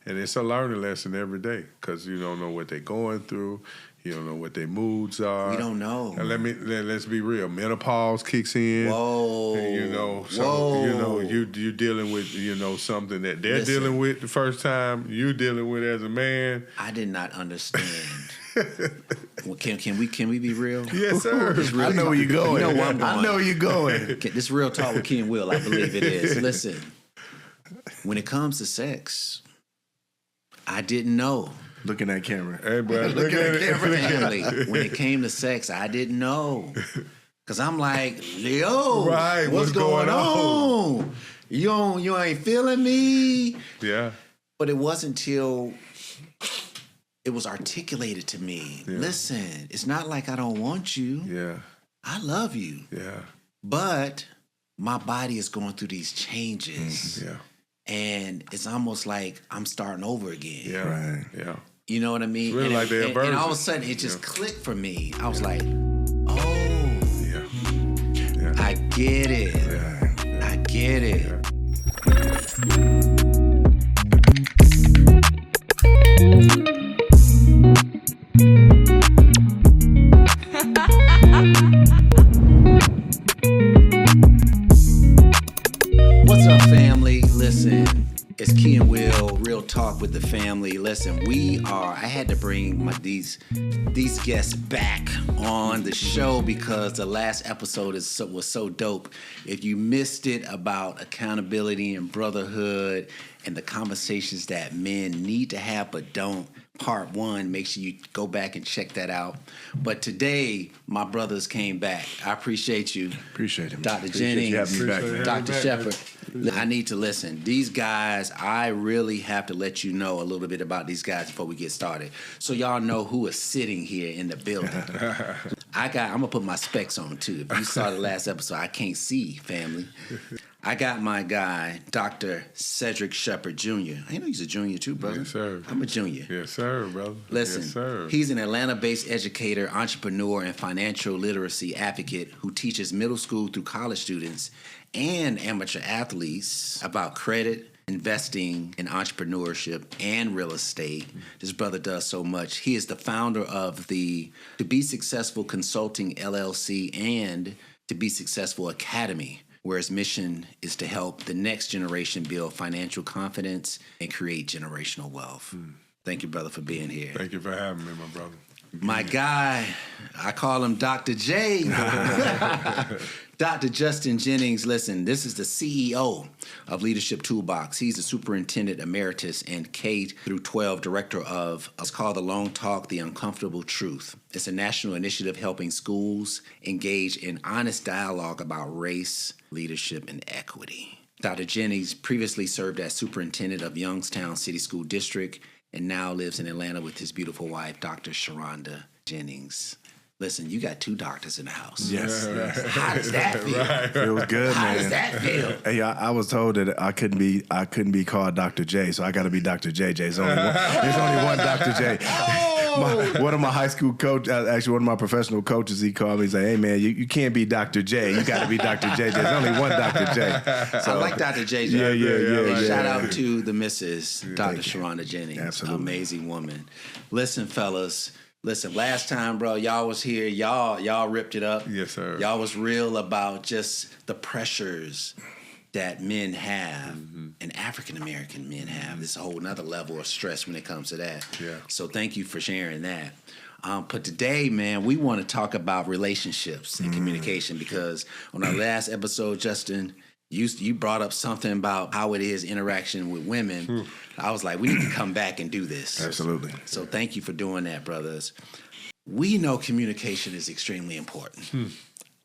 And it's a learning lesson every day because you don't know what they're going through. You don't know what their moods are. We don't know. And let's be real. Menopause kicks in. Whoa. And, so you're dealing with something that they're dealing with the first time. You dealing with as a man. I did not understand. Well, can we be real? Yes, sir. I know where you're going. You know where I'm going. I know where you're going. This real talk with Kee and Will, I believe it is. Listen, when it comes to sex, I didn't know. Look at that camera. Hey, bro, look at it. Family, when it came to sex, I didn't know. Because I'm like, yo, right, what's going on? You ain't feeling me? Yeah. But it wasn't till it was articulated to me. Yeah. Listen, it's not like I don't want you. Yeah. I love you. Yeah. But my body is going through these changes. Yeah. And it's almost like I'm starting over again. Yeah. Right. Yeah. You know what I mean? It's really like they're and all of a sudden, it just clicked for me. I was like, oh, yeah. I get it. Yeah. I get it. What's up, family? Listen, it's Kee and Will, Real Talk with the Family. Listen, I had to bring these guests back on the show because the last episode was so dope. If you missed it about accountability and brotherhood and the conversations that men need to have but don't, part 1, make sure you go back and check that out. But today, my brothers came back. I appreciate you. Appreciate it. Dr. Jennings, you having me back, man. Dr. Shephard. I need to listen. These guys, I really have to let you know a little bit about these guys before we get started. So y'all know who is sitting here in the building. I'm going to put my specs on, too. If you saw the last episode, I can't see, family. I got my guy, Dr. Cedric Shephard, Jr. I know he's a junior, too, brother. Yes, sir. I'm a junior. Yes, sir, brother. Listen, yes, sir. He's an Atlanta-based educator, entrepreneur, and financial literacy advocate who teaches middle school through college students and amateur athletes about credit, investing in entrepreneurship, and real estate. This brother does so much. He is the founder of the To Be Successful Consulting LLC and To Be Successful Academy, where his mission is to help the next generation build financial confidence and create generational wealth. Thank you, brother, for being here. Thank you for having me, my brother. My guy, I call him Dr. J. Dr. Justin Jennings, listen, this is the CEO of Leadership Toolbox. He's the Superintendent Emeritus and K-12 Director of, it's called The Long Talk, The Uncomfortable Truth. It's a national initiative helping schools engage in honest dialogue about race, leadership, and equity. Dr. Jennings previously served as Superintendent of Youngstown City School District and now lives in Atlanta with his beautiful wife, Dr. Sharonda Jennings. Listen, you got 2 doctors in the house. Yes. How does that feel? Right. Feels good, How man. does that feel? Hey, I was told that I couldn't be called Dr. J, so I got to be Dr. JJ. There's only one Dr. J. One of my high school coach, actually one of my professional coaches, he called me and said, "Hey man, you can't be Dr. J. You got to be Dr. JJ. There's only one Dr. J." So, I like Dr. JJ. Yeah. And shout out to the Mrs. Dr. Thank you. Sharonda Jennings. Absolutely. Amazing woman. Listen, fellas. Listen, last time, bro, y'all was here. Y'all ripped it up. Yes, sir. Y'all was real about just the pressures that men have and African-American men have. There's a whole nother level of stress when it comes to that. Yeah. So thank you for sharing that. But today, man, we want to talk about relationships and communication because on our last episode, Justin, you brought up something about how it is interaction with women. I was like, we need to come back and do this. Absolutely. So thank you for doing that, brothers. We know communication is extremely important.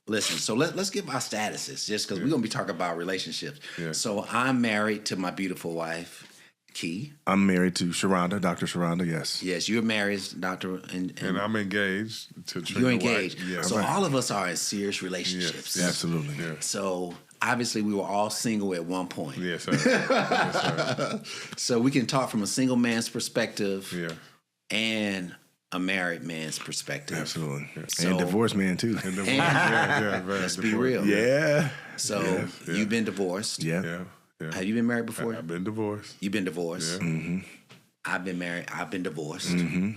Listen, so let's give our statuses just because we're going to be talking about relationships. Yeah. So I'm married to my beautiful wife, Kee. I'm married to Sharonda, Dr. Sharonda, yes. Yes, you're married, Doctor. And I'm engaged to Trina you're engaged. White. Yeah. So all of us are in serious relationships. Yes. Absolutely. Yeah. So obviously we were all single at one point. Yes, sir. Yes, sir. So we can talk from a single man's perspective Yeah. and a married man's perspective. Absolutely. So- and divorced man, too. And the yeah, Let's be real. Yeah. So yeah. you've been divorced. Yeah. Yeah. Yeah. Have you been married before? I've been divorced. You've been divorced. Yeah. I've been married. I've been divorced. Mm-hmm.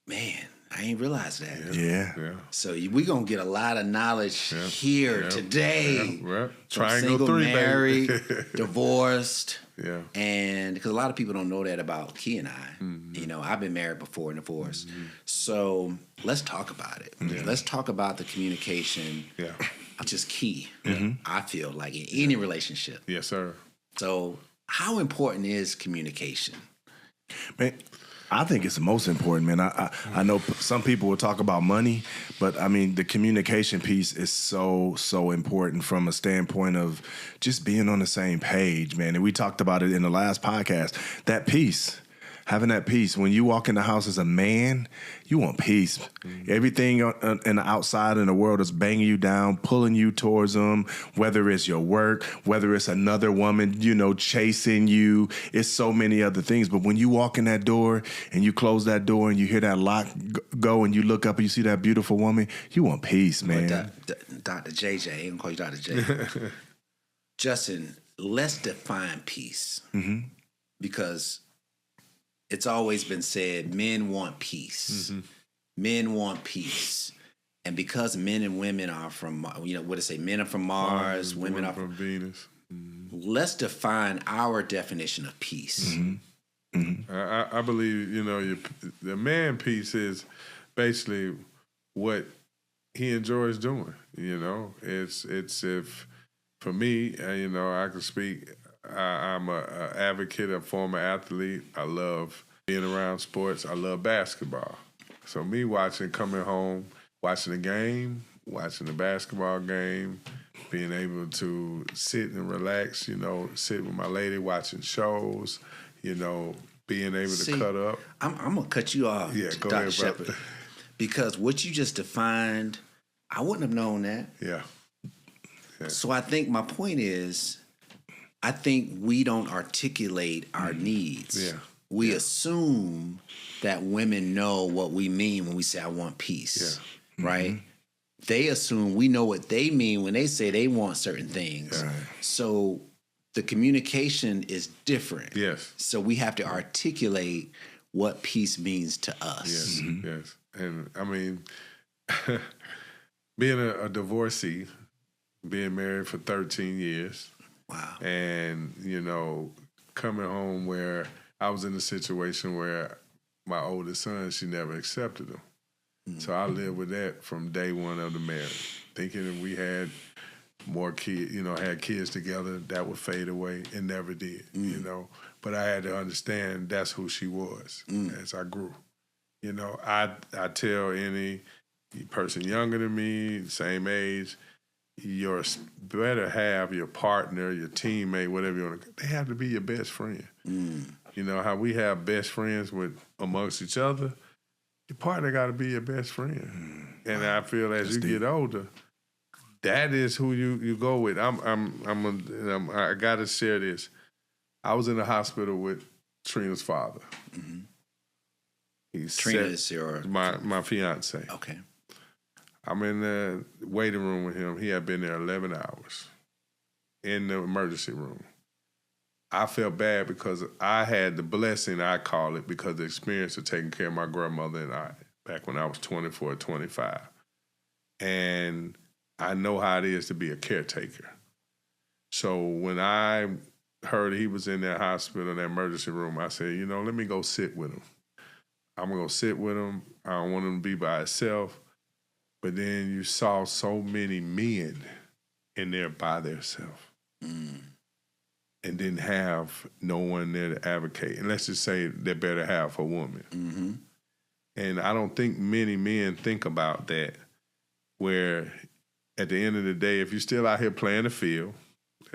Man, I ain't realized that. Yeah. So we're going to get a lot of knowledge here today. Yeah. Triangle Single 3, married, baby. divorced. Yeah. And because a lot of people don't know that about Kee and I. Mm-hmm. You know, I've been married before and divorced. Mm-hmm. So let's talk about it. Yeah. Let's talk about the communication. Yeah. Which is key, I feel like, in any relationship. Yes, sir. So how important is communication? Man, I think it's the most important, man. I know some people will talk about money, but I mean, the communication piece is so important from a standpoint of just being on the same page, man. And we talked about it in the last podcast, that peace. Having that peace. When you walk in the house as a man, you want peace. Mm-hmm. Everything in the outside in the world is banging you down, pulling you towards them, whether it's your work, whether it's another woman, chasing you. It's so many other things. But when you walk in that door and you close that door and you hear that lock go and you look up and you see that beautiful woman, you want peace, man. Dr. JJ, I'm going to call you Dr. J. Justin, let's define peace. Mm-hmm. Because it's always been said, men want peace. Mm-hmm. Men want peace. And because men and women are from, men are from Mars, women are from Venus. Mm-hmm. Let's define our definition of peace. Mm-hmm. Mm-hmm. I believe, the man piece is basically what he enjoys doing. It's if, for me, I can speak. I'm an advocate, a former athlete. I love being around sports. I love basketball. So me coming home, watching the game, watching the basketball game, being able to sit and relax, sit with my lady, watching shows, being able to cut up. I'm going to cut you off, go Dr. ahead, Shephard, brother. Because what you just defined, I wouldn't have known that. Yeah. So I think my point is, I think we don't articulate our needs. Yeah. We assume that women know what we mean when we say, I want peace, right? Mm-hmm. They assume we know what they mean when they say they want certain things. Right. So the communication is different. Yes. So we have to articulate what peace means to us. Yes, yes. And I mean, being a divorcee, being married for 13 years. Wow. And, coming home where I was in a situation where my oldest son, she never accepted him. Mm-hmm. So I lived with that from day one of the marriage, thinking if we had more kids, had kids together, that would fade away. It never did, But I had to understand that's who she was as I grew. I tell any person younger than me, same age, your better half, your partner, your teammate, whatever you want to, they have to be your best friend. How we have best friends amongst each other, your partner got to be your best friend. And I feel as you get older, that is who you go with. I got to share this. I was in the hospital with Trina's father. Mm-hmm. Trina is your my fiance. Okay. I'm in the waiting room with him. He had been there 11 hours in the emergency room. I felt bad because I had the blessing, I call it, because the experience of taking care of my grandmother and I back when I was 24, 25. And I know how it is to be a caretaker. So when I heard he was in that hospital, in that emergency room, I said, let me go sit with him. I'm going to go sit with him. I don't want him to be by himself. But then you saw so many men in there by themselves and didn't have no one there to advocate. And let's just say they better have a woman. Mm-hmm. And I don't think many men think about that, where at the end of the day, if you're still out here playing the field,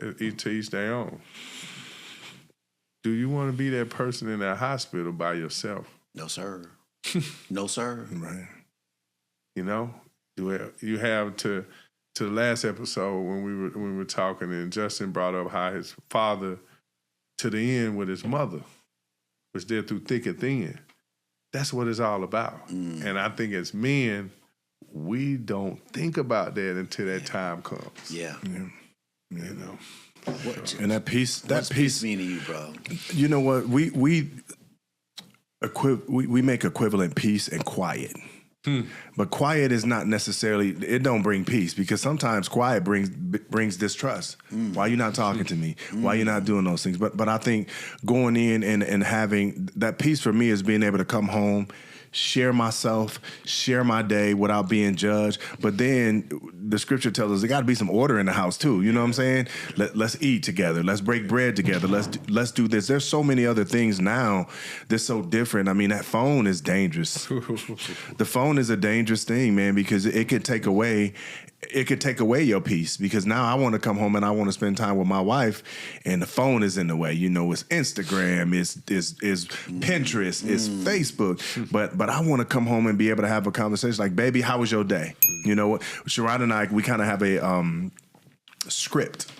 to each their own, do you want to be that person in that hospital by yourself? No, sir. No, sir. Right. You have to the last episode when we were talking, and Justin brought up how his father, to the end with his mother, was there through thick and thin. That's what it's all about. And I think as men, we don't think about that until that time comes. Yeah. And that peace mean to you, bro? You know what? we make equivalent peace and quiet. But quiet is not necessarily, it don't bring peace, because sometimes quiet brings distrust. Why you not talking to me? Why you not doing those things? But I think going in and having that peace for me is being able to come home, share myself, share my day without being judged. But then the scripture tells us there got to be some order in the house too. You know what I'm saying? Let's eat together. Let's break bread together. Let's do this. There's so many other things now that's so different. I mean, that phone is dangerous. The phone is a dangerous thing, man, because it could take away your peace, because now I want to come home and I want to spend time with my wife, and the phone is in the way. You know, it's Instagram, it's Pinterest, it's Facebook, but I want to come home and be able to have a conversation like, baby, how was your day? You know what? Sharon and I, we kind of have a script,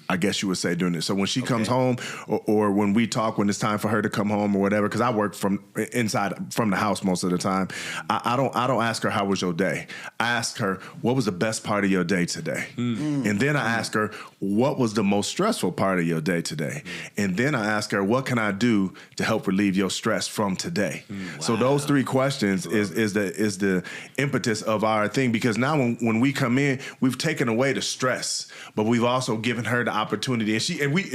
I guess you would say, during this. So when she comes home, or when we talk, when it's time for her to come home or whatever, because I work from the house most of the time, I don't ask her, how was your day? I ask her, what was the best part of your day today? And then I ask her, what was the most stressful part of your day today? And then I ask her, what can I do to help relieve your stress from today? So those three questions is the impetus of our thing, because now when we come in, we've taken away the stress, but we've also given her the opportunity, and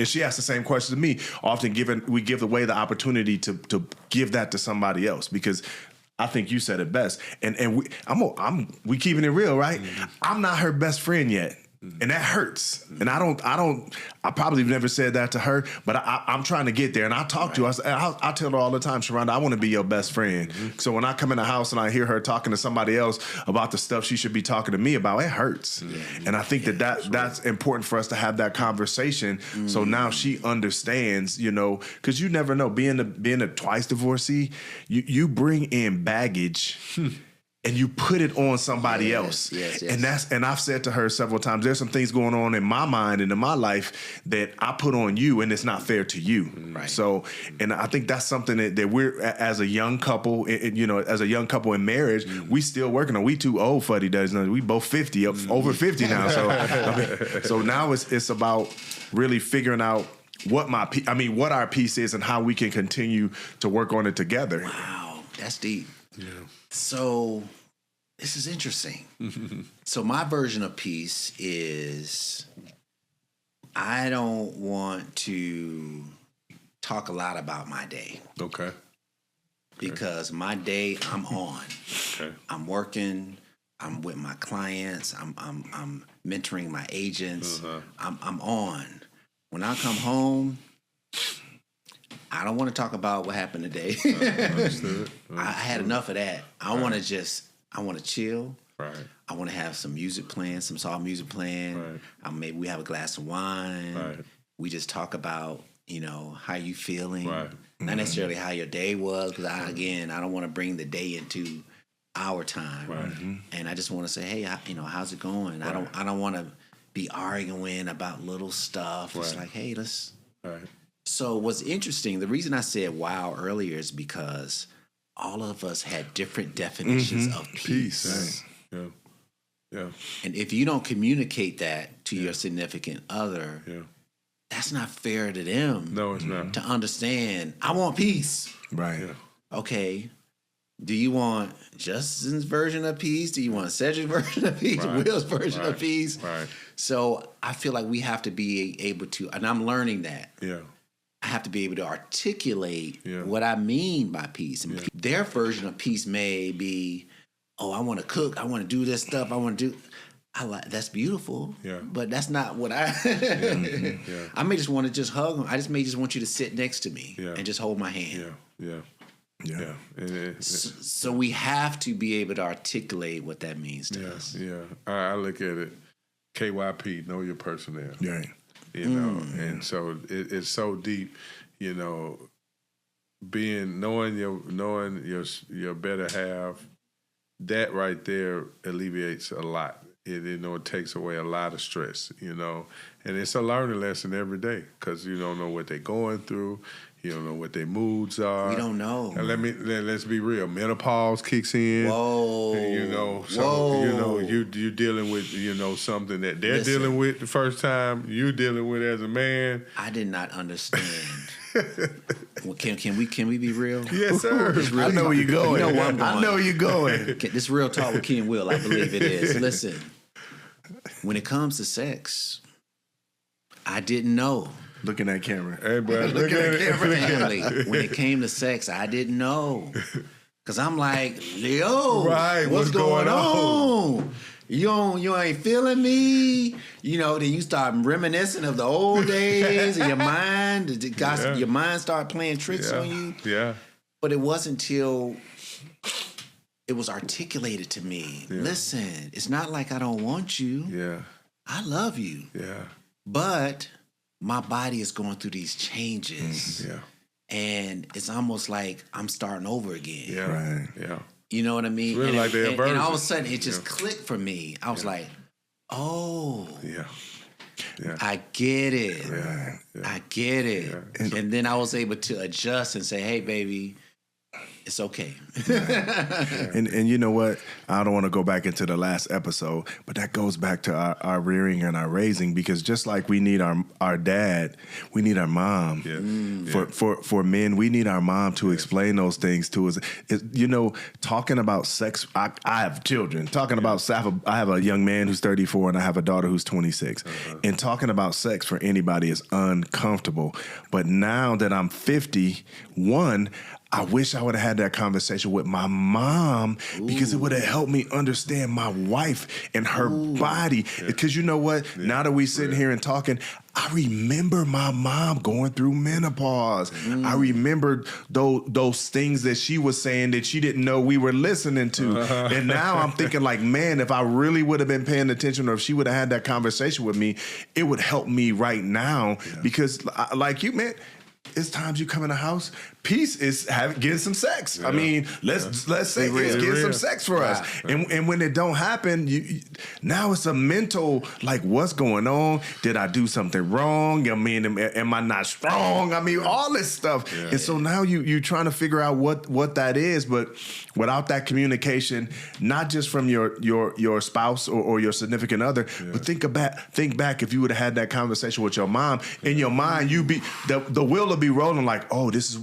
she asks the same question to me. Often we give away the opportunity to give that to somebody else, because I think you said it best. And we keeping it real, right? I'm not her best friend yet. And that hurts. And I probably never said that to her, but I'm trying to get there. And I talk to her. I tell her all the time, Sharonda, I want to be your best friend. So when I come in the house and I hear her talking to somebody else about the stuff she should be talking to me about, it hurts. And I think that's important for us to have that conversation. So now she understands, you know, because you never know, being a twice divorcee, you bring in baggage. And you put it on somebody else. Yes. And I've said to her several times, there's some things going on in my mind and in my life that I put on you, and it's not fair to you. Right. So, and I think that's something that we're, as a young couple, as a young couple in marriage, we still working on. We too old fuddy duddies. We both 50, over 50 now. So, so now it's about really figuring out what our piece is and how we can continue to work on it together. Wow, that's deep. Yeah. So this is interesting. So my version of peace is, I don't want to talk a lot about my day. Okay. Because my day, I'm on. Okay. I'm working. I'm with my clients. I'm mentoring my agents. I'm on. When I come home, I don't want to talk about what happened today. Understood. I had enough of that. I want to chill. Right. I want to have some music playing, some soft music playing. Right. Maybe we have a glass of wine. Right. We just talk about, how you feeling. Right. Not necessarily how your day was, because I don't want to bring the day into our time. Right. And I just want to say, hey, how's it going? Right. I don't want to be arguing about little stuff. Right. It's like, hey, let's. Right. So what's interesting, the reason I said wow earlier is because all of us had different definitions of peace. Right. Yeah. And if you don't communicate that to your significant other, that's not fair to them. No, it's not. To understand, I want peace. Right. Yeah. Okay. Do you want Justin's version of peace? Do you want Cedric's version of peace? Right. Will's version of peace? Right. So I feel like we have to be able to, and I'm learning that. Yeah. I have to be able to articulate what I mean by peace. And their version of peace may be, I want to cook. I want to do this stuff. I want to do. That's beautiful. Yeah. But that's not what I. I may just want to hug them. I may just want you to sit next to me and just hold my hand. Yeah. So we have to be able to articulate what that means to us. Yeah. I look at it. KYP, know your personnel. Right. And so it's so deep, knowing your better half, that right there alleviates a lot. It takes away a lot of stress, and it's a learning lesson every day, because you don't know what they're going through. You don't know what their moods are. We don't know. And let's be real. Menopause kicks in. Whoa. And, you're dealing with something that they're dealing with the first time. You dealing with as a man. I did not understand Well, can we be real? Yes, sir. I know where you're going. You know where I'm going. I know where you're going. This real talk with Kee and Will, I believe it is. Listen, when it comes to sex, I didn't know. Look in that camera. Hey, bro, look at it. Family, when it came to sex, I didn't know. Because I'm like, yo, Right, what's going on? You ain't feeling me. You know, then you start reminiscing of the old days, and your mind start playing tricks on you. Yeah. But it wasn't until it was articulated to me. Yeah. Listen, it's not like I don't want you. Yeah. I love you. Yeah. But my body is going through these changes. Yeah. And it's almost like I'm starting over again. Yeah. Right. Yeah. You know what I mean? It's really like they're and all of a virgins. sudden, it just clicked for me. I was like, oh, Yeah. Yeah. I get it. Yeah. Yeah. I get it. Yeah. And then I was able to adjust and say, hey, baby, it's okay. And you know what? I don't want to go back into the last episode, but that goes back to our rearing and our raising, because just like we need our dad, we need our mom. Yeah. For men, we need our mom to explain those things to us. You know, talking about sex, I have children. Talking about I have a young man who's 34 and I have a daughter who's 26. And talking about sex for anybody is uncomfortable. But now that I'm 51, I wish I would have had that conversation with my mom, because it would have helped me understand my wife and her body. Because you know what? Now that we sitting here and talking, I remember my mom going through menopause. I remember those things that she was saying that she didn't know we were listening to. And now I'm thinking like, man, if I really would have been paying attention, or if she would have had that conversation with me, it would help me right now. Because like you, man, it's times you come in the house, peace is getting some sex. Yeah. I mean, let's say it's getting some sex for us. And when it don't happen, now it's a mental, like, what's going on? Did I do something wrong? I mean, am I not strong? I mean, all this stuff. Yeah. And so now you trying to figure out what that is, but without that communication, not just from your spouse or your significant other, but think back if you would have had that conversation with your mom. In your mind, the wheel will be rolling like, oh, this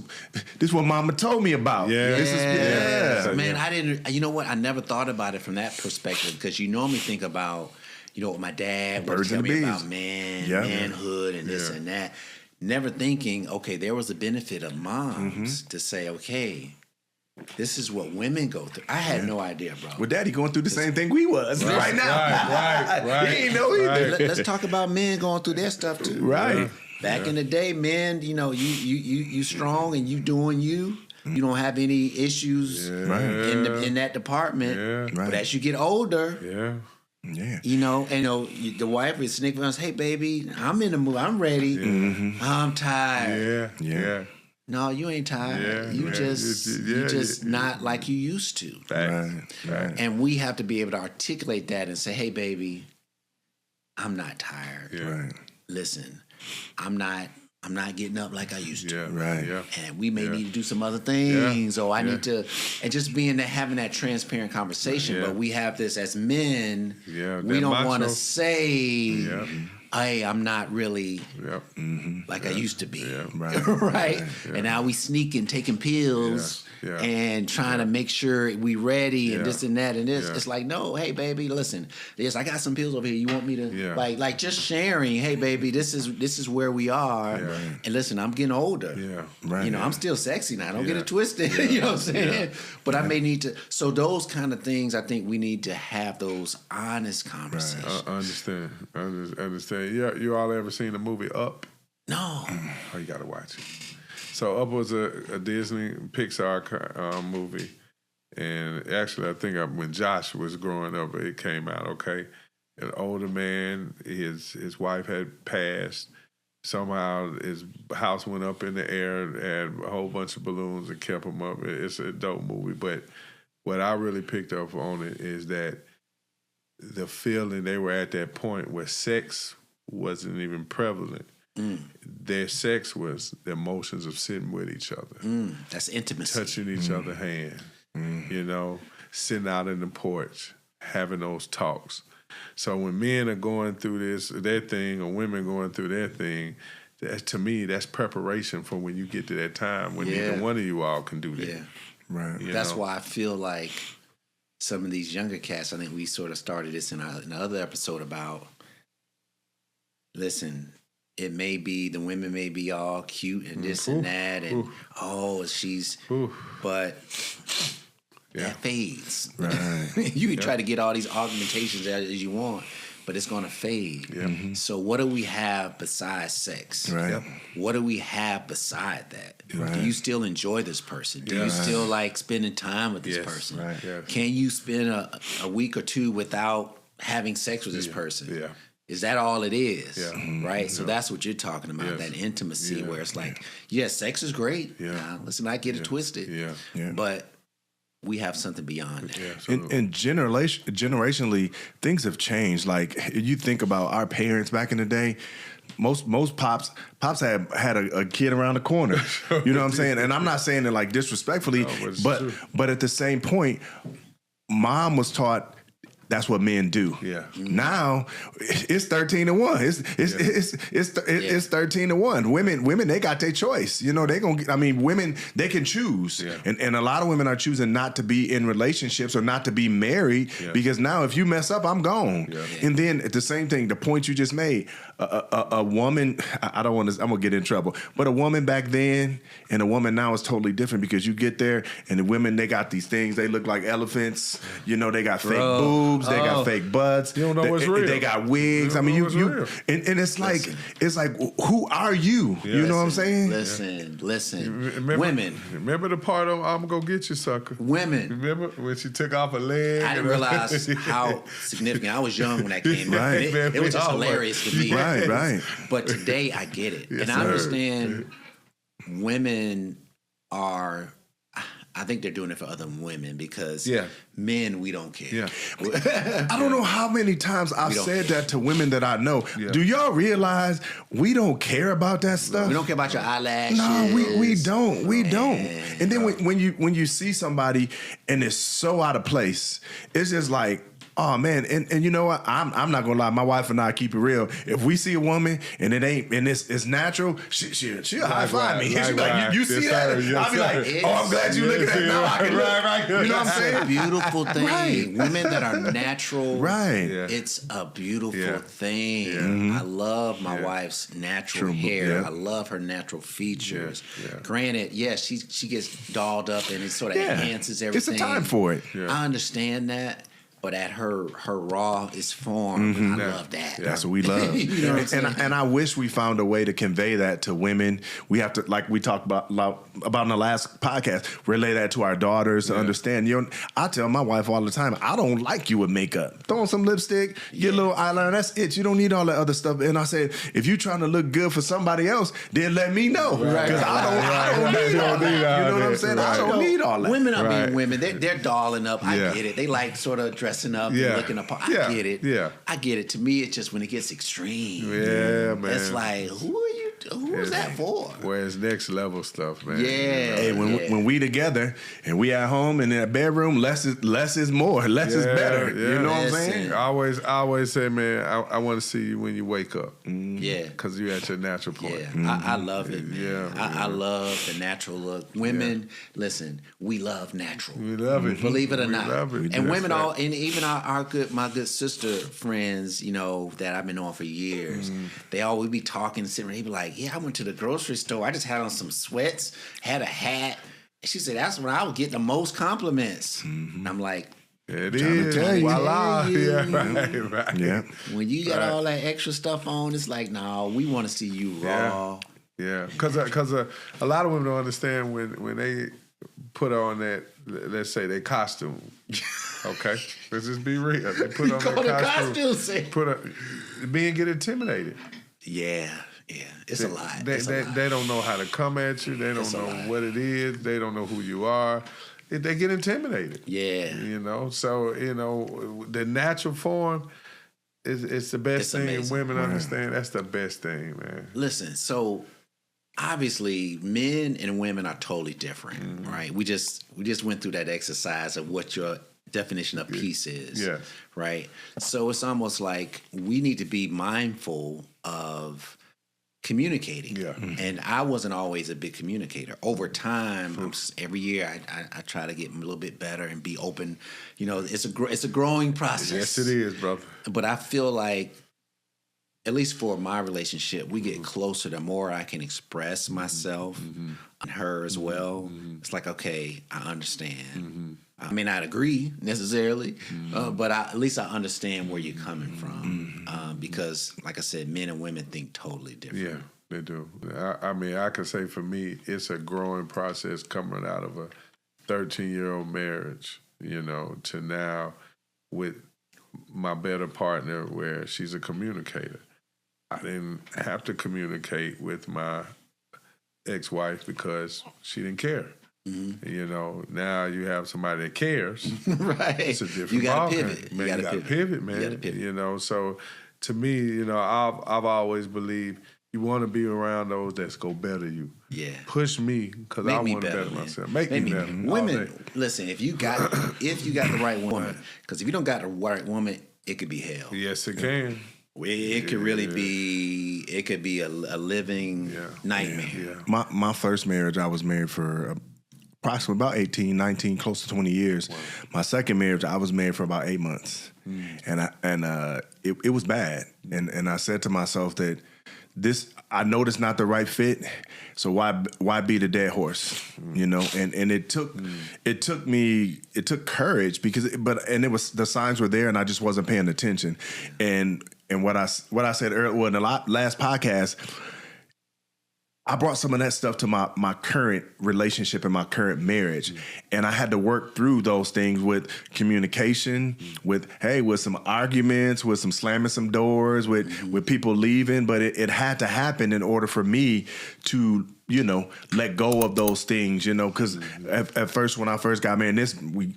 is what mama told me about. Yeah. This is, man, I didn't, you know what? I never thought about it from that perspective, because you normally think about, you know, what my dad would tell me about manhood and this and that. Never thinking, okay, there was a benefit of moms to say, okay, this is what women go through. I had no idea, bro. Well, daddy going through the same thing we was right now. Right. He ain't know either. Let's talk about men going through their stuff too. Right. Back in the day, men, you know, you strong and you doing you. You don't have any issues in that department. Yeah. But as you get older, you know, and the wife is sneaking around, hey baby, I'm in the mood, I'm ready. I'm tired. Yeah. No, you ain't tired. You just not like you used to. Right. And we have to be able to articulate that and say, hey baby, I'm not tired. Yeah. Listen, I'm not getting up like I used to. Yeah. And we may need to do some other things, or I need to, and just having that transparent conversation. But we have this as men. We don't want to say, hey, I'm not really like I used to be. Right? And now we sneaking, taking pills and trying to make sure we ready and this and that and this. It's like, no, hey baby, listen, I got some pills over here. You want me to like just sharing, hey baby, this is where we are. And listen, I'm getting older. You know, I'm still sexy now. Don't get it twisted. You know what I'm saying? But I may need to, so those kind of things, I think we need to have those honest conversations. I understand. Yeah, you all ever seen the movie Up? No. Oh, you got to watch it. So Up was a Disney Pixar movie, and actually I think when Josh was growing up, it came out. Okay, an older man, his wife had passed. Somehow his house went up in the air, had a whole bunch of balloons and kept him up. It's a dope movie, but what I really picked up on it is that the feeling they were at that point where sex wasn't even prevalent. Their sex was the emotions of sitting with each other. That's intimacy. Touching each other's hand. You know, sitting out in the porch, having those talks. So when men are going through their thing, or women going through their thing, to me, that's preparation for when you get to that time when neither one of you all can do that. Yeah. Right. That's why I feel like some of these younger cats, I think we sort of started this in the other episode about, listen, it may be, the women may be all cute and this and that, and but that fades. Right. You can try to get all these augmentations as you want, but it's going to fade. Yeah. Mm-hmm. So what do we have besides sex? Right. Yep. What do we have beside that? Right. Do you still enjoy this person? Do you still like spending time with this person? Right. Yes. Can you spend a week or two without having sex with this person? Yeah. Is that all it is? Yeah. Right? So that's what you're talking about, Yes. that intimacy Yeah. where it's like, yes, sex is great. Yeah. Now, listen, I get it twisted. Yeah. Yeah. But we have something beyond that. Yeah. And generationally, things have changed. Like you think about our parents back in the day. Most pops had a kid around the corner. You know what I'm saying? And I'm not saying it like disrespectfully, but at the same point, mom was taught that's what men do. Yeah. Now it's 13-1. It's 13-1. Women they got their choice. You know, women they can choose. Yeah. And a lot of women are choosing not to be in relationships or not to be married because now if you mess up, I'm gone. Yeah. And then at the same thing, the point you just made, a woman, I'm gonna get in trouble, but a woman back then and a woman now is totally different because you get there and the women, they got these things, they look like elephants. You know, they got fake boobs. They got fake butts. You don't know what's real. They got wigs. I mean, you and it's like who are you? You know what I'm saying? Listen. Women. Remember the part of I'm gonna get you, sucker. Women. Remember when she took off her leg? I didn't realize how significant. I was young when that came out. Right. It was just hilarious to me. Right. But today I get it. Yes, and I understand women are, I think they're doing it for other women because men, we don't care. Yeah. I don't know how many times I've said that to women that I know. Yeah. Do y'all realize we don't care about that stuff? We don't care about your eyelashes. No, we don't. We don't. And then when you see somebody and it's so out of place, it's just like, oh man, and you know what? I'm not gonna lie. My wife and I keep it real. If we see a woman and it ain't and it's natural, she'll high five me. She'll be like, you see that? I'll be like, oh, I'm glad you look at that. Now I can right. You know what I'm saying? It's a beautiful thing. Right. Women that are natural. Right. Yeah. It's a beautiful thing. Yeah. Mm-hmm. I love my wife's natural hair. Yeah. I love her natural features. Yeah. Granted, yes, she gets dolled up and it sort of enhances everything. It's a time for it. Yeah. I understand that. But at her rawest form, I love that. That's what we love. You know what I'm saying? And I wish we found a way to convey that to women. We have to, like we talked about in the last podcast, relay that to our daughters to understand. You know, I tell my wife all the time, I don't like you with makeup. Throw on some lipstick, get a little eyeliner, that's it. You don't need all that other stuff. And I said, if you're trying to look good for somebody else, then let me know. Because I don't need all that. You know what I'm saying? I don't need all that. Women are being women. They're dolling up. I get it. They like sort of dressing up and looking apart. I get it. Yeah. I get it. To me, it's just when it gets extreme. Yeah, man. It's like, who's that for? Where it's next level stuff, man. Yeah. Hey, when we together and we at home and in that bedroom, less is more. Less is better. Yeah. You know what I'm Listen. saying? I always say, man, I want to see you when you wake up. Yeah. Because you're at your natural point. Yeah. I love it, man. Yeah, I love the natural look. Women, listen, we love natural. We love it. Believe it or We not. love it. And women That's all, and even my good sister friends, you know, that I've been on for years, they always be talking, sitting, they be like, yeah, I went to the grocery store. I just had on some sweats, had a hat. And she said, that's when I would get the most compliments. And I'm like, It is. Voila. Yeah, right. Yeah. when you got all that extra stuff on, it's like, no, we want to see you raw. Yeah, because a lot of women don't understand when they put on that, let's say, their costume. Okay, let's just be real. They put on their costume. Men get intimidated. Yeah, it's a lot. They don't know how to come at you. They don't know what it is. They don't know who you are. They get intimidated. Yeah, you know. So the natural form is the best thing. Amazing. Women understand that's the best thing, man. Listen, so obviously men and women are totally different, right? We just went through that exercise of what your definition of peace is, right? So it's almost like we need to be mindful of communicating. Yeah. And I wasn't always a big communicator. Over time, every year I try to get a little bit better and be open. You know, it's a growing process. Yes, it is, brother. But I feel like, at least for my relationship, we get closer the more I can express myself and her as well. It's like, okay, I understand. I may not agree necessarily, but at least I understand where you're coming from. Because, like I said, men and women think totally different. Yeah, they do. I mean, I can say for me, it's a growing process coming out of a 13-year-old marriage, you know, to now with my better partner where she's a communicator. I didn't have to communicate with my ex-wife because she didn't care. You know, now you have somebody that cares. Right. It's a different you gotta ballgame. pivot. Man, you gotta pivot, man. You gotta pivot. You know, so to me, you know, I've always believed you want to be around those that's go better you. Yeah. Push me because I want to better myself. Make me better. Women, listen, if you got the right woman, because if you don't got the right woman, it could be hell. Yes, it can. It could really be. It could be a living nightmare. Yeah. My first marriage, I was married for approximately about 18, 19, close to 20 years. Wow. My second marriage, I was married for about 8 months, and it was bad. And I said to myself that I know this not the right fit, so why beat a dead horse, you know? And it took courage because it was the signs were there, and I just wasn't paying attention. And what I said earlier in the last podcast, I brought some of that stuff to my current relationship and my current marriage. And I had to work through those things with communication, with some arguments, with some slamming some doors, with people leaving. But it had to happen in order for me to, you know, let go of those things, you know, because at first, when I first got married,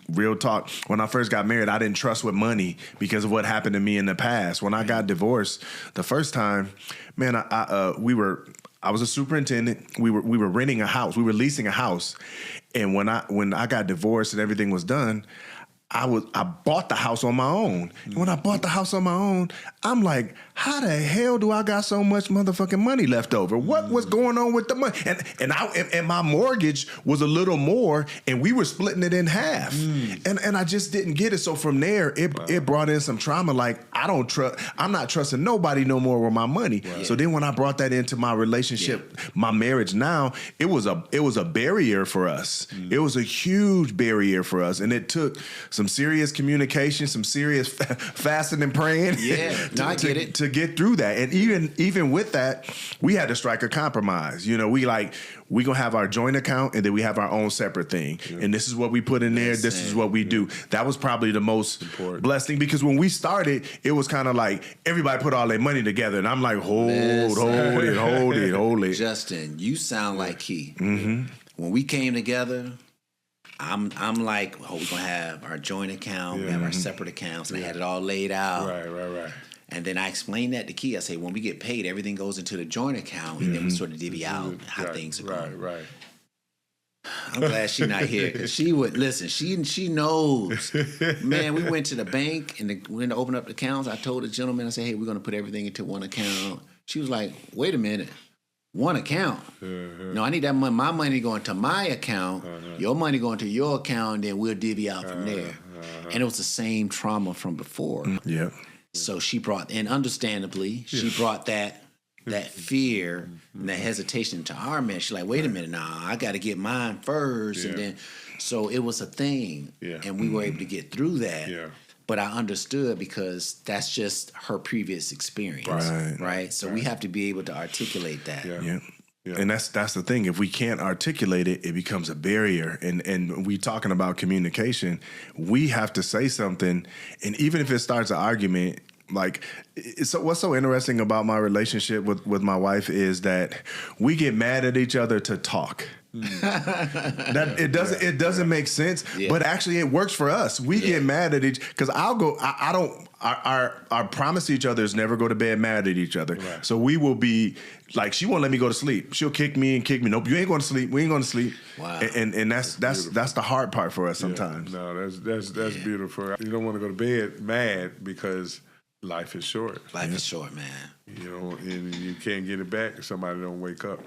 real talk, when I first got married, I didn't trust with money because of what happened to me in the past. When I got divorced the first time, man, I was a superintendent. We were renting a house. We were leasing a house. And when I got divorced and everything was done, I bought the house on my own. And when I bought the house on my own, I'm like, how the hell do I got so much motherfucking money left over? What was going on with the money? And my mortgage was a little more, and we were splitting it in half. And I just didn't get it. So from there, it brought in some trauma. Like, I'm not trusting nobody no more with my money. Wow. So then when I brought that into my relationship, my marriage now, it was a barrier for us. It was a huge barrier for us. And it took some serious communication, some serious fasting and praying. Yeah, I get it. To get through that. And even with that, we had to strike a compromise. You know, we gonna have our joint account and then we have our own separate thing. Yeah. And this is what we put in there. This is what we do. That was probably the most blessed thing, because when we started, it was kind of like everybody put all their money together. And I'm like, hold it. Justin, you sound like Kee. When we came together, I'm like, we're gonna have our joint account, we have our separate accounts, and I had it all laid out. Right. And then I explained that to Kee. I say, when we get paid, everything goes into the joint account, and then we sort of divvy out how things are going. Right. I'm glad she's not here, because she would listen. She knows. Man, we went to the bank and we went to open up the accounts. I told the gentleman, I said, hey, we're going to put everything into one account. She was like, wait a minute. One account? No, I need that money. My money going to my account. Your money going to your account, and then we'll divvy out from there. And it was the same trauma from before. Yeah. So she brought, and understandably, she brought that fear and that hesitation to our man. She's like, wait a minute, I got to get mine first. And then, so it was a thing. Yeah. And we were able to get through that. Yeah. But I understood, because that's just her previous experience. Right? So we have to be able to articulate that. Yeah. And that's the thing. If we can't articulate it, it becomes a barrier. And we talking about communication, we have to say something. And even if it starts an argument, like, what's so interesting about my relationship with my wife is that we get mad at each other to talk. That it doesn't make sense, but actually it works for us. We get mad at because our promise to each other is never go to bed mad at each other. Right. So we will be like, she won't let me go to sleep. She'll kick me. Nope, you ain't going to sleep. We ain't going to sleep. Wow. And that's the hard part for us sometimes. No, that's beautiful. You don't want to go to bed mad because life is short. Life is short, man. You know, and you can't get it back if somebody don't wake up.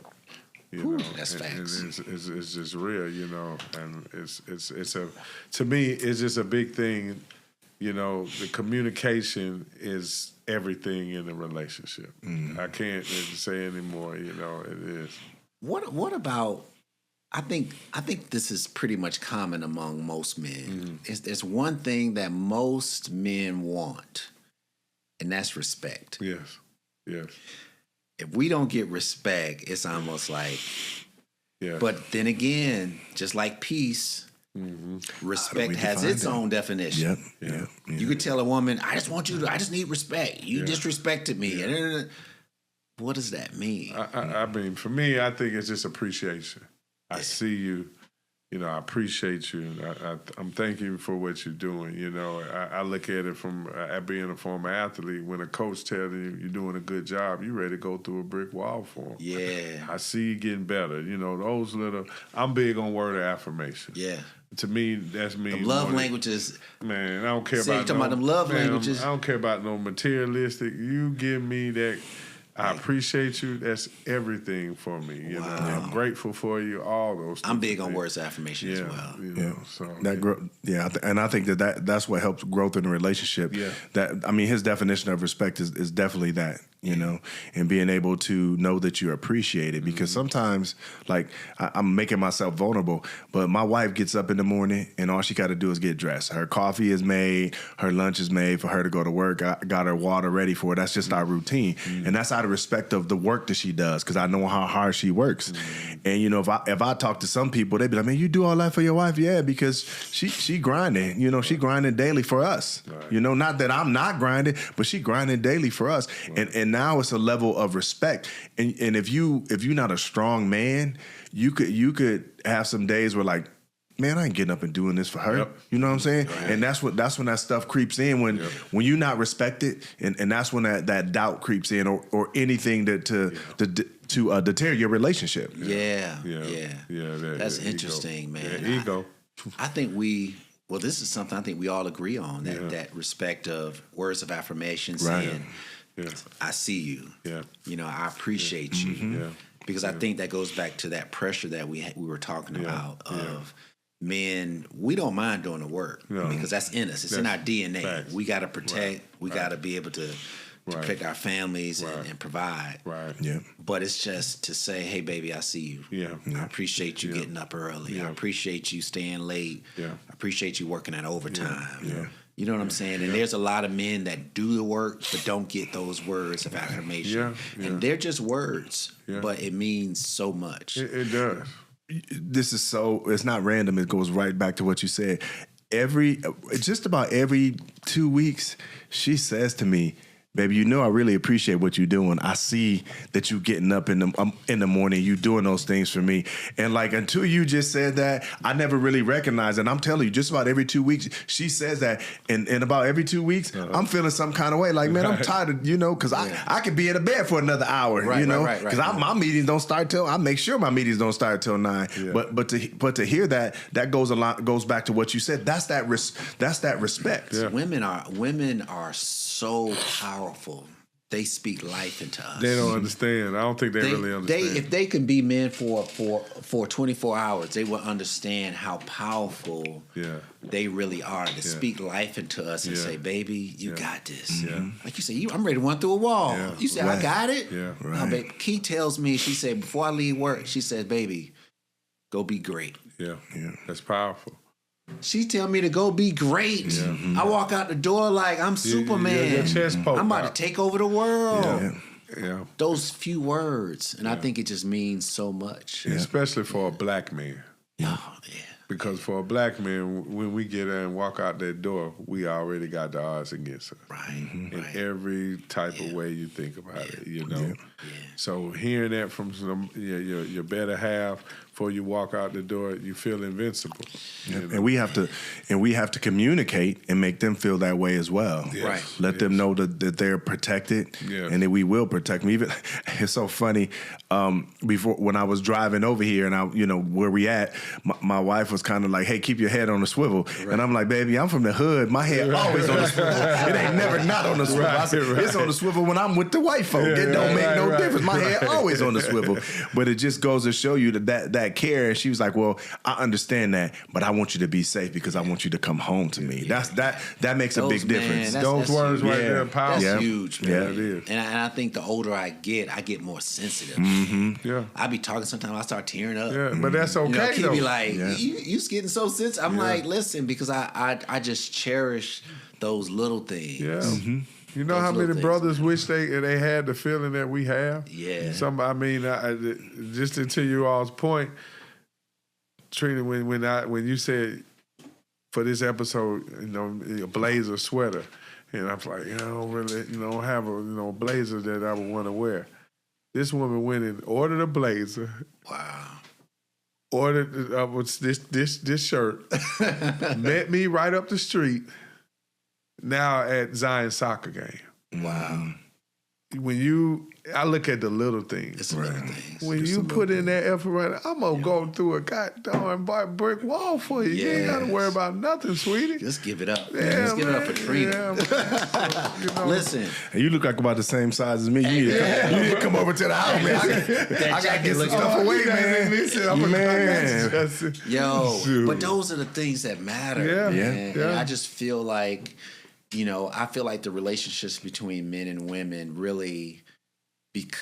You know, that's facts. It's just real, you know, and it's a, to me, it's just a big thing. You know, the communication is everything in a relationship. I can't say anymore. You know, it is. What about? I think this is pretty much common among most men. There's one thing that most men want, and that's respect. Yes. If we don't get respect, it's almost like. Yeah. But then again, just like peace, respect has its own definition. Yep. You could tell a woman, I just need respect. You disrespected me. Yeah. What does that mean? I mean, for me, I think it's just appreciation. I see you, you know, I appreciate you. I'm thanking you for what you're doing. You know, I look at it from being a former athlete. When a coach tells you you're doing a good job, you're ready to go through a brick wall for him. Yeah. I see you getting better. You know, those little, I'm big on word of affirmation. Yeah. To me, that's me. The love languages. Man, I don't care you're talking about them love languages. I don't care about no materialistic. You give me that. I appreciate you. That's everything for me. You know, I'm grateful for you. All those. I'm big on words of affirmation as well. You know, so and I think that's what helps growth in a relationship. Yeah. That I mean, his definition of respect is definitely that. You know, and being able to know that you're appreciated, because sometimes, like, I'm making myself vulnerable, but my wife gets up in the morning and all she got to do is get dressed. Her coffee is made, her lunch is made for her to go to work. I got her water ready for her. That's just our routine, and that's out of respect of the work that she does, because I know how hard she works. And you know, if I talk to some people, they be like, "Man, you do all that for your wife?" Yeah, because she grinding. You know, she grinding daily for us. Right. You know, not that I'm not grinding, but she grinding daily for us. Right. And now it's a level of respect. And if you're not a strong man, you could have some days where, like, man, I ain't getting up and doing this for her. Yep. You know what I'm saying? Right. And that's when that stuff creeps in when you're not respected, and that's when that doubt creeps in, or anything to deter your relationship. Yeah. That's interesting, man. Yeah, ego. I think this is something I think we all agree on, that respect of words of affirmation, saying, I see you. Yeah. You know, I appreciate you. Yeah. Because I think that goes back to that pressure that we were talking about of men. We don't mind doing the work because that's in us. It's in our DNA. Facts. We got to protect. We got to be able to protect our families and provide. Right. Yeah. But it's just to say, hey, baby, I see you. Yeah. I appreciate you getting up early. I appreciate you staying late. Yeah. I appreciate you working at overtime. Yeah. You know what I'm saying? And there's a lot of men that do the work but don't get those words of affirmation. And they're just words, but it means so much. It does. It's not random. It goes right back to what you said. Just about every 2 weeks, she says to me, "Baby, you know I really appreciate what you're doing. I see that you getting up in the morning, you doing those things for me." And like, until you just said that, I never really recognized it. And I'm telling you, just about every 2 weeks, she says that. And about every 2 weeks, I'm feeling some kind of way. Like, man, I'm tired of, because I could be in the bed for another hour, because my meetings don't start till, I make sure my meetings don't start till 9. Yeah. But to hear that goes back to what you said. That's that respect. Yeah. Women are so powerful. They speak life into us. They don't understand. I don't think they really understand. If they can be men for 24 hours, they will understand how powerful they really are to speak life into us and say, "Baby, you got this." Yeah. Like you say, I'm ready to run through a wall. Yeah. You say, "I got it." Yeah. Right. No, babe. Kee tells me, she said, before I leave work, she said, "Baby, go be great." Yeah. That's powerful. She tell me to go be great. Yeah. I walk out the door like I'm Superman. Your chest poked I'm about to take over the world. Yeah. Those few words. And I think it just means so much. Yeah. Especially for a black man. Oh, yeah. Because for a black man, when we get in and walk out that door, we already got the odds against us. Right. In every type of way you think about it, Yeah. So hearing that from your better half, before you walk out the door, you feel invincible. Yeah. And we have to communicate and make them feel that way as well. Yes. Right. Let them know that they're protected, Yes. and that we will protect them. Even it's so funny. Before, when I was driving over here, and where we at, my wife was kind of like, "Hey, keep your head on the swivel," right. And I'm like, "Baby, I'm from the hood. My head always on the swivel. It ain't never not on the swivel. I said, it's on the swivel when I'm with the white folk. It don't make no difference. My head always on the swivel." But it just goes to show you that care. And she was like, "Well, I understand that, but I want you to be safe because I want you to come home to me." That makes a big difference. Those words right there are powerful. That's huge, man. Yeah, it is. And I think the older I get more sensitive. Mm-hmm. Yeah. I be talking sometimes, I start tearing up. Yeah, but that's okay. Kee though. be like, you getting so sensitive. I'm like, listen, because I just cherish those little things. Yeah. Mm-hmm. You know Those how many little brothers wish they had the feeling that we have? Yeah. Just to you all's point, Trina, when you said for this episode, a blazer sweater, and I was like, I don't really, have a blazer that I would want to wear. This woman went and ordered a blazer. Wow. Ordered this shirt. Met me right up the street. Now at Zion's soccer game. Wow. I look at the little things. It's the little things. When you put in that effort, right, I'm gonna go through a goddamn brick wall for you. You ain't gotta worry about nothing, sweetie. Just give it up. Yeah, Just give it up for Trina. Yeah, Listen. And you look like about the same size as me. You need to come over to the house, man. I gotta get some stuff away, man. Yo, but those are the things that matter. Yeah. Man. Yeah. And I just feel like, I feel like the relationships between men and women really,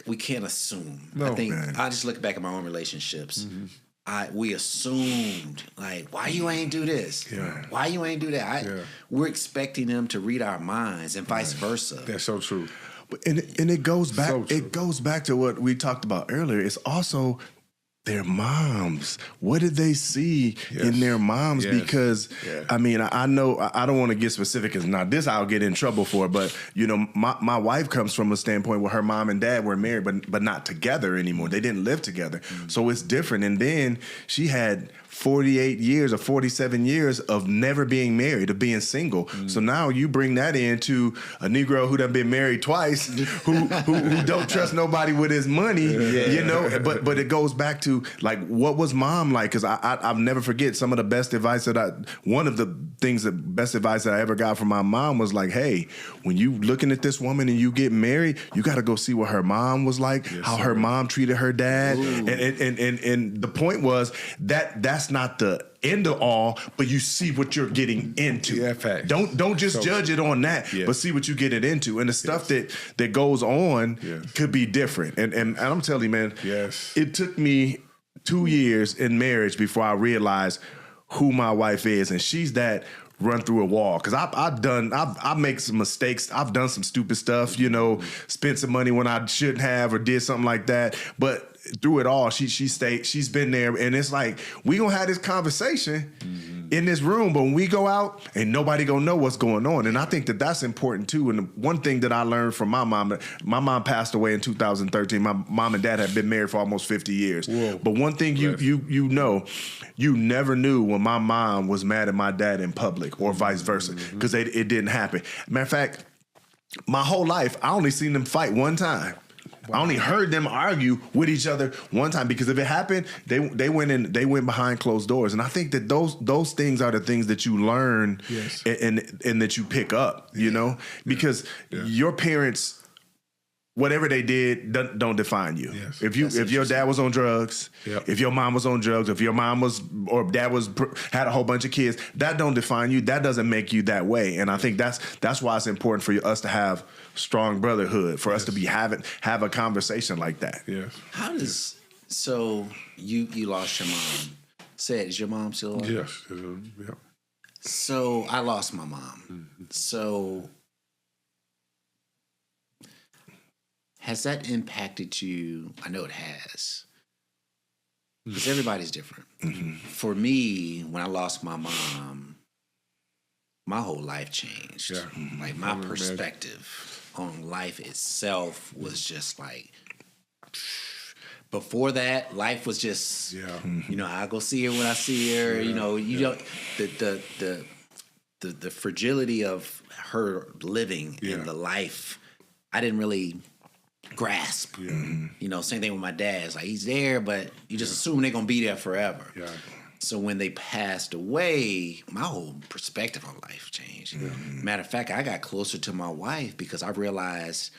we can't assume. No, I think man. I just look back at my own relationships. Mm-hmm. We assumed, like, why you ain't do this? Yeah. Why you ain't do that? We're expecting them to read our minds and vice versa. That's so true. And it goes back. So true. It goes back to what we talked about earlier. It's also their moms. What did they see in their moms? Yes. Because I mean, I know I don't want to get specific, because now this I'll get in trouble for. But my wife comes from a standpoint where her mom and dad were married, but not together anymore. They didn't live together, so it's different. And then she had 48 years or 47 years of never being married, of being single. So now you bring that into a Negro who done been married twice, who don't trust nobody with his money, But it goes back to, like, what was mom like? Because I'll never forget some of the best advice one of the best advice that I ever got from my mom was like, hey, when you looking at this woman and you get married, you got to go see what her mom was like, how her mom treated her dad. And the point was that's not the end of all, but you see what you're getting into. Yeah, fact. Don't just judge it on that, but see what you get it into. And the stuff that goes on could be different. And I'm telling you, man, it took me 2 years in marriage before I realized who my wife is, and she's that run through a wall. Because I make some mistakes. I've done some stupid stuff, spent some money when I shouldn't have, or did something like that. But through it all, she's been there, and it's like we gonna have this conversation in this room, but when we go out, ain't nobody gonna know what's going on. And I think that's important too. And one thing that I learned from my mom passed away in 2013. My mom and dad had been married for almost 50 years. Whoa. But one thing you never knew when my mom was mad at my dad in public, or vice versa, because it didn't happen. Matter of fact, my whole life I only seen them fight one time. Wow. I only heard them argue with each other one time, because if it happened, they went behind closed doors. And I think that those things are the things that you learn and that you pick up, because your parents, whatever they did, don't define you. Yes. If your dad was on drugs, if your mom was on drugs, if your mom was or dad had a whole bunch of kids, that don't define you. That doesn't make you that way. And I think that's why it's important for us to have strong brotherhood, for us to have a conversation like that. Yes. How does you lost your mom? Said, is your mom still alive? Yes. So I lost my mom. So has that impacted you? I know it has. Because everybody's different. For me, when I lost my mom, my whole life changed. Yeah. Like, my perspective on life itself was just like, before that, life was just, you know, I go see her when I see her. You know, you don't the fragility of her living in the life. I didn't really grasp. You know, same thing with my dad. It's like he's there, but you just assume they're gonna be there forever. So when they passed away, my whole perspective on life changed. Matter of fact, I got closer to my wife because I realized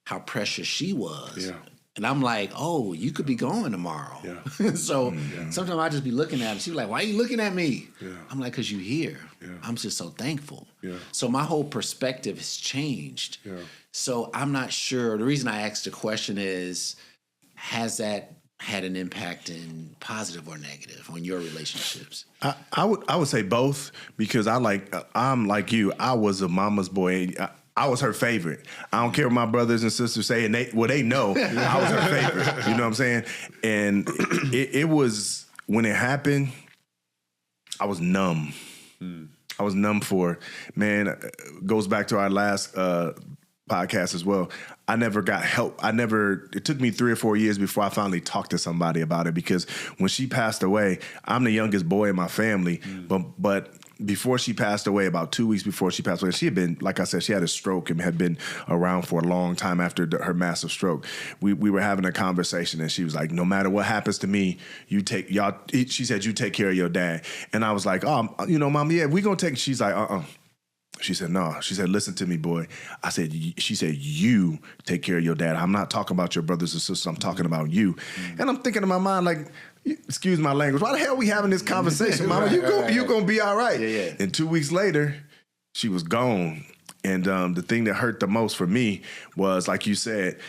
how precious she was. And I'm like, oh, you could be going tomorrow. So sometimes I just be looking at her. She's like, why are you looking at me? I'm like, because you're here. I'm just so thankful. So my whole perspective has changed. So I'm not sure. The reason I asked the question is, has that had an impact in positive or negative on your relationships? I would say both, because I'm like you. I was a mama's boy. I was her favorite. I don't care what my brothers and sisters say, and they know I was her favorite. You know what I'm saying? And it was, when it happened, I was numb. I was numb for, man, goes back to our last podcast as well. I never got help. It took me 3 or 4 years before I finally talked to somebody about it, because when she passed away, I'm the youngest boy in my family, but before she passed away, about 2 weeks before she passed away, she had been, like I said, she had a stroke and had been around for a long time after her massive stroke. We were having a conversation, and she was like, no matter what happens to me, she said, you take care of your dad. And I was like, oh, you know, Mom, yeah, we gonna take, she's like, She said, no. She said, listen to me, boy. She said, you take care of your dad. I'm not talking about your brothers and sisters. I'm talking about you. And I'm thinking in my mind, like, excuse my language, why the hell are we having this conversation, Mama? You gonna be all right. And 2 weeks later, she was gone. And the thing that hurt the most for me was, like you said,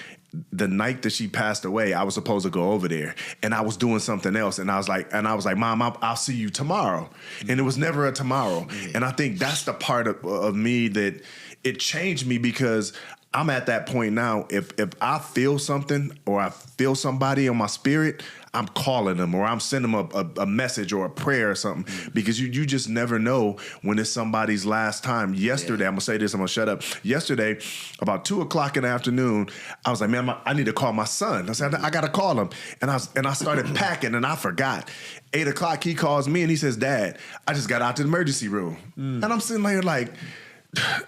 the night that she passed away, I was supposed to go over there, and I was doing something else. And I was like, Mom, I'll see you tomorrow. And it was never a tomorrow. And I think that's the part of me that it changed me, because I'm at that point now. If I feel something or I feel somebody on my spirit, I'm calling them, or I'm sending them a message or a prayer or something, because you just never know when it's somebody's last time. Yesterday, I'm going to say this, I'm going to shut up. Yesterday, about 2:00 in the afternoon, I was like, man, I need to call my son. I said, I got to call him. And I started packing, and I forgot. 8:00, he calls me, and he says, Dad, I just got out to the emergency room. And I'm sitting there like,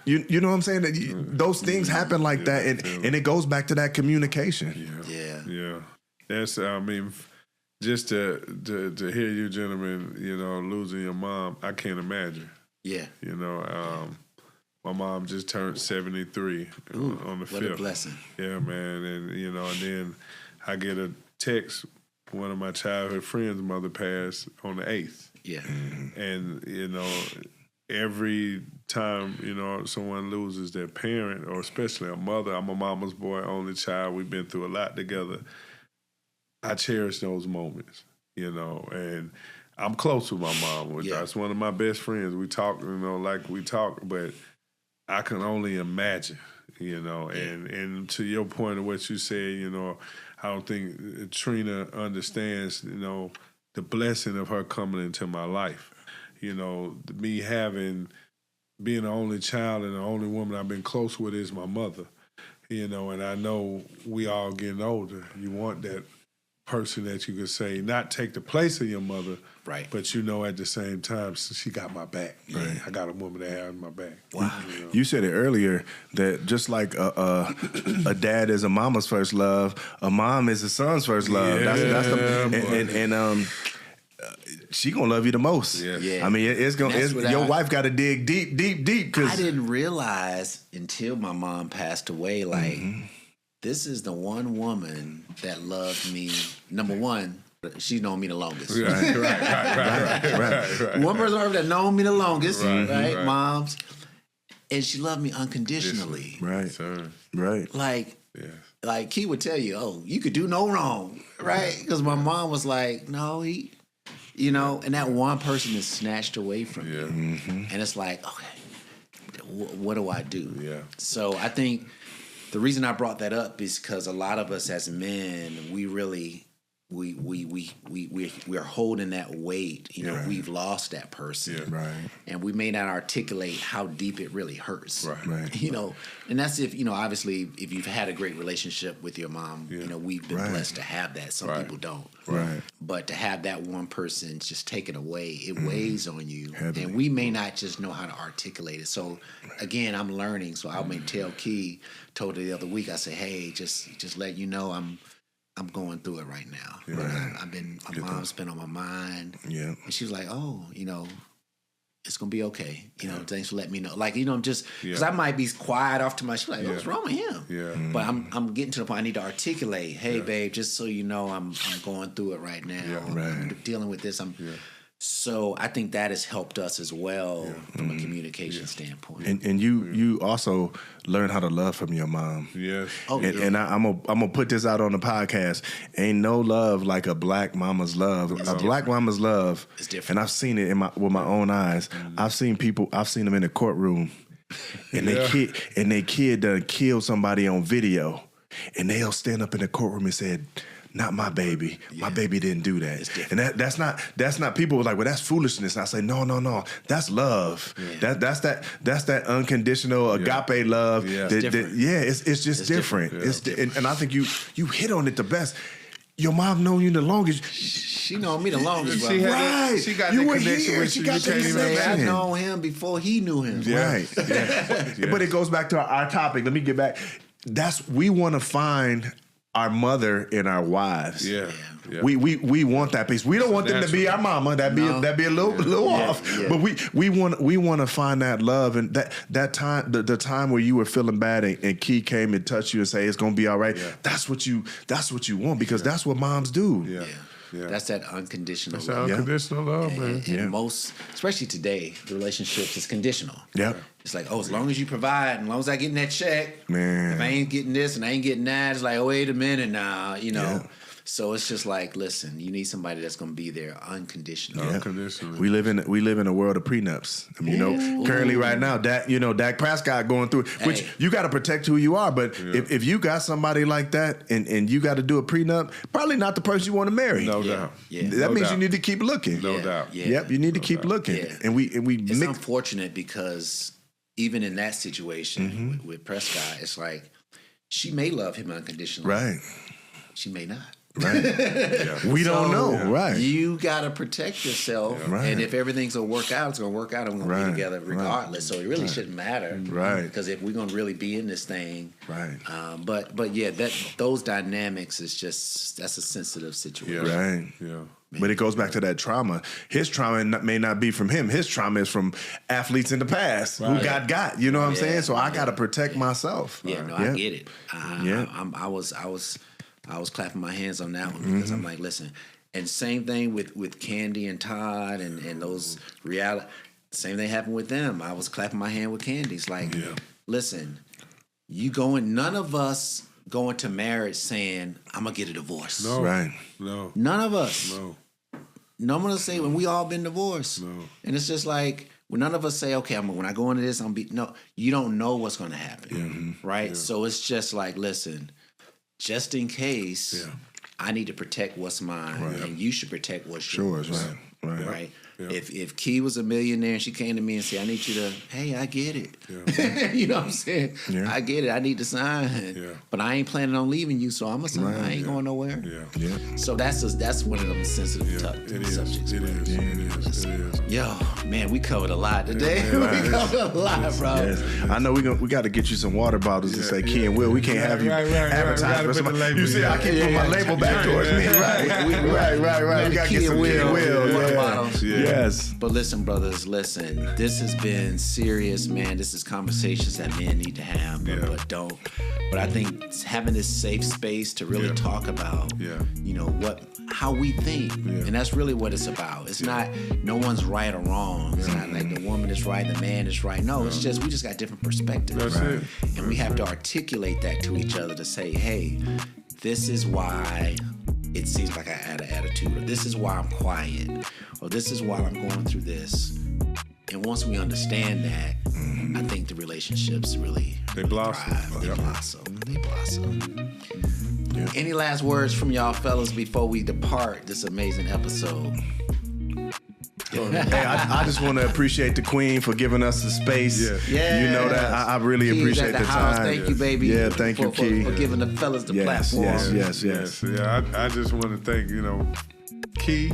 you know what I'm saying? Those things happen like that, and it goes back to that communication. Yeah. That's, I mean, just to hear you gentlemen, you know, losing your mom, I can't imagine. You know, my mom just turned 73 on the 5th. What a blessing. Yeah, man. And, you know, and then I get a text, one of my childhood friends' mother passed on the 8th. And, you know, every time, you know, someone loses their parent, or especially a mother, I'm a mama's boy, only child, we've been through a lot together. I cherish those moments, you know, and I'm close with my mom. That's one of my best friends. We talk, you know, like we talk, but I can only imagine, you know, and to your point of what you said, you know, I don't think Trina understands, you know, the blessing of her coming into my life. You know, me being the only child and the only woman I've been close with is my mother, you know, and I know we all getting older. You want that person that you could say, not take the place of your mother, but you know, at the same time, she got my back. I got a woman that has my back. Wow. You know? You said it earlier that just like a dad is a mama's first love, a mom is a son's first love. She gonna love you the most. I mean, your wife got to dig deep. Cause I didn't realize until my mom passed away, like, this is the one woman that loved me. Number one, she's known me the longest. Right. One person on earth that known me the longest, right? Moms. And she loved me unconditionally. Right. Like Kee would tell you, oh, you could do no wrong, right? Because my mom was like, no, you know, and that one person is snatched away from you. And it's like, okay, what do I do? So I think the reason I brought that up is because a lot of us as men, we really we're holding that weight. You know, Right. we've lost that person, Yeah. Right. and we may not articulate how deep it really hurts. Right. You know, and that's if, you know, obviously if you've had a great relationship with your mom, you know, we've been Right. blessed to have that. Some Right. people don't. Right. But to have that one person just taken away, it weighs on you. Heavily. And we may not just know how to articulate it. So again, I'm learning. So I may tell Key, told her the other week, I said, hey, just let you know I'm going through it right now. Right. My mom's been on my mind. Yeah. And she was like, oh, you know, it's gonna be okay. You know, thanks for letting me know. Like, you know, just because I might be quiet off to my. She's like, what's wrong with him? Yeah. But I'm getting to the point I need to articulate. Hey, babe, just so you know, I'm going through it right now. Yeah. I'm dealing with this. So I think that has helped us as well from a communication standpoint. And you also learn how to love from your mom. Yes. Oh, And, yeah. and I'm gonna put this out on the podcast. Ain't no love like a black mama's love. Black mama's love It's different. And I've seen it with my own eyes. I've seen them in the courtroom, and they kid done killed somebody on video, and they'll stand up in the courtroom and said, not my baby. My baby didn't do that. And that's not people were like, well, that's foolishness. And I say, no. That's love. Yeah. That's that unconditional agape love. Yeah. It's just different. Yeah. It's and I think you hit on it the best. Your mom known you the longest. She known me the longest, bro. She had Right. she got You that were connection here. with She you. got You that can't even connection. I've imagine. known him before he knew him. Right. But it goes back to our topic. Let me get back. We want to find our mother and our wives. Yeah. We want that piece. We don't want them to be our mama. That'd be a little off. Yeah. But we want to find that love, and that time the time where you were feeling bad and Key came and touched you and say it's gonna be all right. Yeah. That's what you want, because that's what moms do. Yeah. Yeah. That's that unconditional That's love. unconditional love, man. And most, especially today, the relationships is conditional. Yep. It's like, oh, as long as you provide, as long as I get that check, Man. if I ain't getting this and I ain't getting that, it's like, oh, wait a minute now, you know. Yeah. So it's just like, listen, you need somebody that's going to be there unconditionally. Unconditionally. We live in a world of prenups. I mean, you know, currently right now, Dak Prescott going through it, which Hey. you got to protect who you are. But if you got somebody like that and you got to do a prenup, probably not the person you want to marry. No doubt. Yeah. That No means doubt. you need to keep looking. No Yeah. doubt. Yeah. Yep, you need to keep looking. Yeah. And we It's mix. unfortunate because even in that situation Mm-hmm. with Prescott, it's like she may love him unconditionally. Right. She may not. Right. We don't know. Right. You got to protect yourself. Right. And if everything's going to work out, it's going to work out. And we're going to Right. be together regardless. So it really shouldn't matter. Right. Because if we're going to really be in this thing. Right. But yeah, those dynamics is just, that's a sensitive situation. Yeah. Right. Yeah. But it goes back to that trauma. His trauma may not be from him. His trauma is from athletes in the past who got. You know what I'm saying? So I got to protect myself. Yeah, no, Yeah. I get it. I was clapping my hands on that one because I'm like, listen, and same thing with Candy and Todd and those reality. Same thing happened with them. I was clapping my hand with Candy. It's like, listen, none of us go into marriage saying, I'm gonna get a divorce. No. Right. No. None of us. No. No one will say when we all been divorced. No. And it's just like when none of us say, okay, when I go into this, no, you don't know what's gonna happen. Right? So it's just like, listen, just in case, I need to protect what's mine, and you should protect what's yours. Sure. Right. Right. Yeah. If Key was a millionaire and she came to me and said, I need you to, hey, I get it. Yeah. You know what I'm saying? Yeah. I get it. I need to sign. Yeah. But I ain't planning on leaving you, so I'm going to sign. I ain't going nowhere. Yeah. Yeah. So that's one of them sensitive It is. subjects. It is. It is. Yo, man, we covered a lot today. We covered a lot, bro. Yes. I know we got to get you some water bottles to say Kee and Will. We can't have you advertise for somebody. You see, I can't put my label back towards me. Right. We got to get some Kee and Will. Water Yeah. bottles. Yes. But listen, brothers, listen. This has been serious, man. This is conversations that men need to have, but don't. But I think having this safe space to really talk about, you know, how we think, and that's really what it's about. It's not no one's right or wrong. It's not like the woman is right, the man is right. No, it's just we just got different perspectives, That's it. and we have to articulate that to each other to say, hey, this is why it seems like I had an attitude, or this is why I'm quiet, or this is why I'm going through this. And once we understand that, I think the relationships really They blossom. thrive. They blossom. Yeah. Any last words from y'all fellas before we depart this amazing episode? Hey, I just want to appreciate the Queen for giving us the space. Yeah. You know that. I really Keys appreciate at the house. time. Thank you, baby. Yeah, thank you, Key. For giving the fellas the platform. Yes. Yeah, I just want to thank, Key.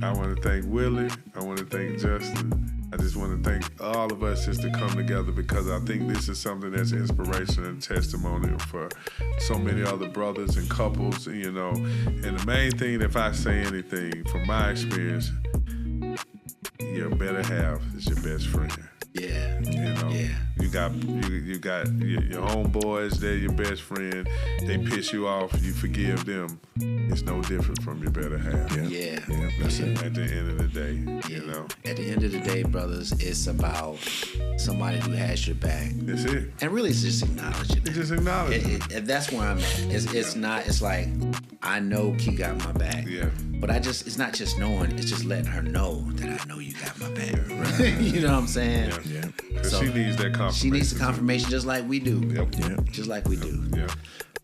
I want to thank Willie. I want to thank Justin. I just want to thank all of us just to come together, because I think this is something that's inspiration and testimonial for so many other brothers and couples, And the main thing, if I say anything from my experience, your better half is your best friend. Yeah. You got your homeboys, they're your best friend. They piss you off, you forgive them. It's no different from your better half. Yeah. That's it at the end of the day, At the end of the day, brothers, it's about somebody who has your back. That's it. And really, it's just acknowledging it. Just acknowledge it. And that's where I'm at. It's not, it's like, I know Key got my back. Yeah. But it's not just knowing, it's just letting her know that I know you got my back. Right. You know what I'm saying? Yeah. Because she needs that confirmation. She needs the confirmation just like we do. Yep. Just like we do. Yep.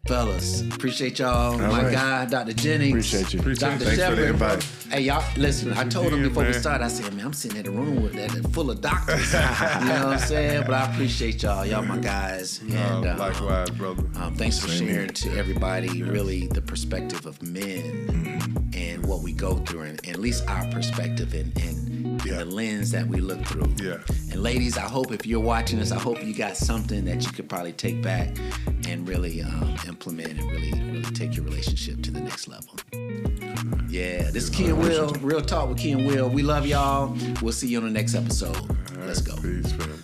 Fellas, appreciate y'all. All my right. guy, Dr. Jennings. Appreciate you. Dr. Thanks Shephard. for the invite. Hey, y'all, listen, I told him before we man. started, I said, man, I'm sitting in a room with that full of doctors. You know what I'm saying? But I appreciate y'all. Y'all my guys. And Likewise, brother. thanks for Same sharing here. to everybody really the perspective of men and what we go through, and at least our perspective and the lens that we look through. Yeah. And ladies, I hope if you're watching this, I hope you got something that you could probably take back and really implement and really take your relationship to the next level. Yeah, this is Kee and Will. Real talk with Kee and Will. We love y'all. We'll see you on the next episode. Let's go. Peace, man.